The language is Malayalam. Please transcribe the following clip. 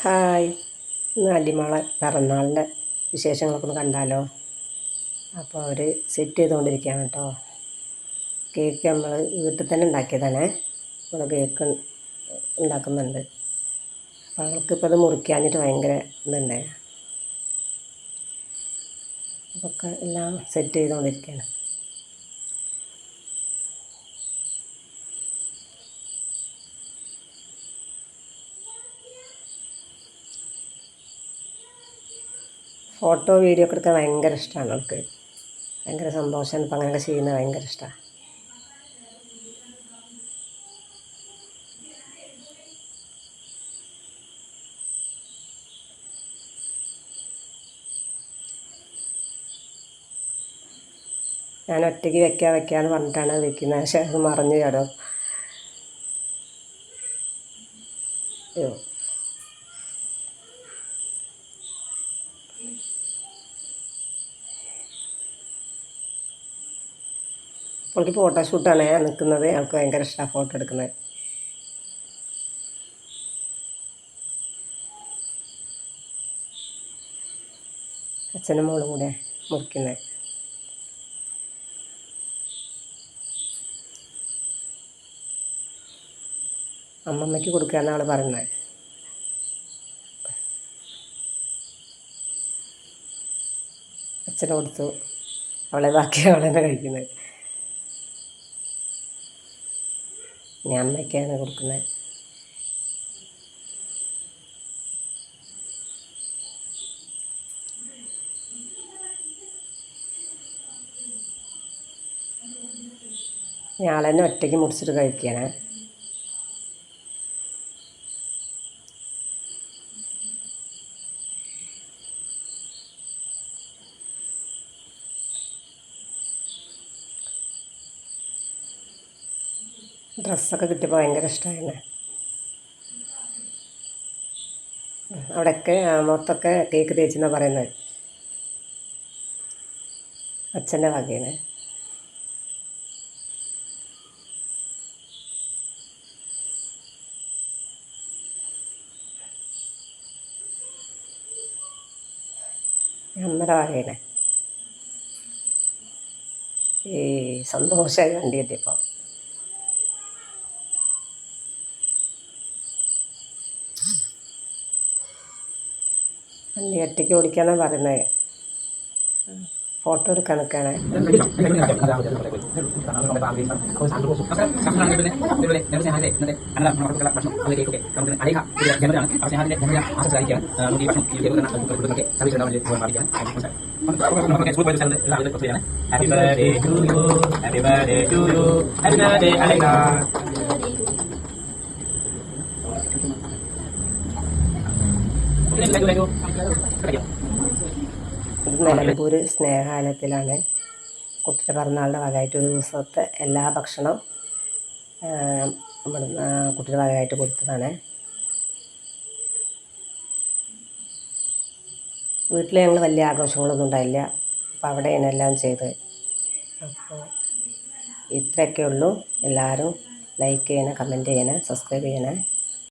ഹായ്, ഇന്ന് അല്ലിമോളെ പിറന്നാളിൻ്റെ വിശേഷങ്ങളൊക്കെ ഒന്ന് കണ്ടാലോ. അപ്പോൾ അവർ സെറ്റ് ചെയ്തുകൊണ്ടിരിക്കുകയാണ് കേട്ടോ. കേക്ക് നമ്മൾ വീട്ടിൽ തന്നെ ഉണ്ടാക്കിയതാണ്. നമ്മൾ കേക്ക് ഉണ്ടാക്കുന്നുണ്ട്. അപ്പോൾ അവൾക്കിപ്പോൾ അത് മുറിക്കാഞ്ഞിട്ട് ഭയങ്കര ഇതുണ്ട്. അതൊക്കെ എല്ലാം സെറ്റ് ചെയ്തുകൊണ്ടിരിക്കുകയാണ്. ഫോട്ടോ വീഡിയോ ഒക്കെ എടുക്കാൻ ഭയങ്കര ഇഷ്ടമാണ് അവൾക്ക്. ഭയങ്കര സന്തോഷമാണ്. ഇപ്പം അങ്ങനെയൊക്കെ ചെയ്യുന്നത് ഭയങ്കര ഇഷ്ടമാണ്. ഞാൻ ഒറ്റയ്ക്ക് വെക്കാമെന്ന് പറഞ്ഞിട്ടാണ് വെക്കുന്നത്. പക്ഷേ അത് മറിഞ്ഞു കേടോ. അയ്യോ, അവൾക്ക് ഫോട്ടോഷൂട്ടാണ് നിൽക്കുന്നത്. അവൾക്ക് ഭയങ്കര ഇഷ്ടമാണ് ഫോട്ടോ എടുക്കുന്നത്. അച്ഛനും മോളും കൂടെ മുറിക്കുന്നത്. അമ്മമ്മയ്ക്ക് കൊടുക്കാമെന്നാണ് അവൾ പറയുന്നത്. അച്ഛന് കൊടുത്തു. ബാക്കി അവൾ തന്നെ കഴിക്കുന്നത്. ഞാൻ അമ്മയ്ക്കാണ് കൊടുക്കുന്നത്. ഞാൻ തന്നെ ഒറ്റയ്ക്ക് മുറിച്ചിട്ട് കഴിക്കുകയാണ്. ഡ്രസ്സൊക്കെ കിട്ടിയപ്പോൾ ഭയങ്കര ഇഷ്ടമായിരുന്നു. അവിടെയൊക്കെ മൊത്തമൊക്കെ കേക്ക് തേച്ചെന്നാണ് പറയുന്നത്. അച്ഛൻ്റെ വകയാണ്. അമ്മയുടെ വകയാണ്. ഈ സന്തോഷമായി വണ്ടി കിട്ടിയപ്പോൾ. വണ്ടി ഒറ്റയ്ക്ക് ഓടിക്കാന്നാണ് പറയുന്നത്. ഫോട്ടോ എടുക്കാൻ നിൽക്കുകയാണ്. ഇത് നിലമ്പൂർ സ്നേഹാലയത്തിലാണ്. കുട്ടിയുടെ പിറന്നാളിൻ്റെ ഭാഗമായിട്ട് ഒരു ദിവസത്തെ എല്ലാ ഭക്ഷണം കുട്ടിയുടെ ഭാഗമായിട്ട് കൊടുത്തതാണ്. വീട്ടിൽ ഞങ്ങൾ വലിയ ആഘോഷങ്ങളൊന്നും ഉണ്ടായില്ല. അപ്പോൾ അവിടെയാണ് എല്ലാം ചെയ്തത്. അപ്പോൾ ഇത്രയൊക്കെ ഉള്ളൂ. എല്ലാവരും ലൈക്ക് ചെയ്യണം, കമൻറ്റ് ചെയ്യണം, സബ്സ്ക്രൈബ് ചെയ്യണേ.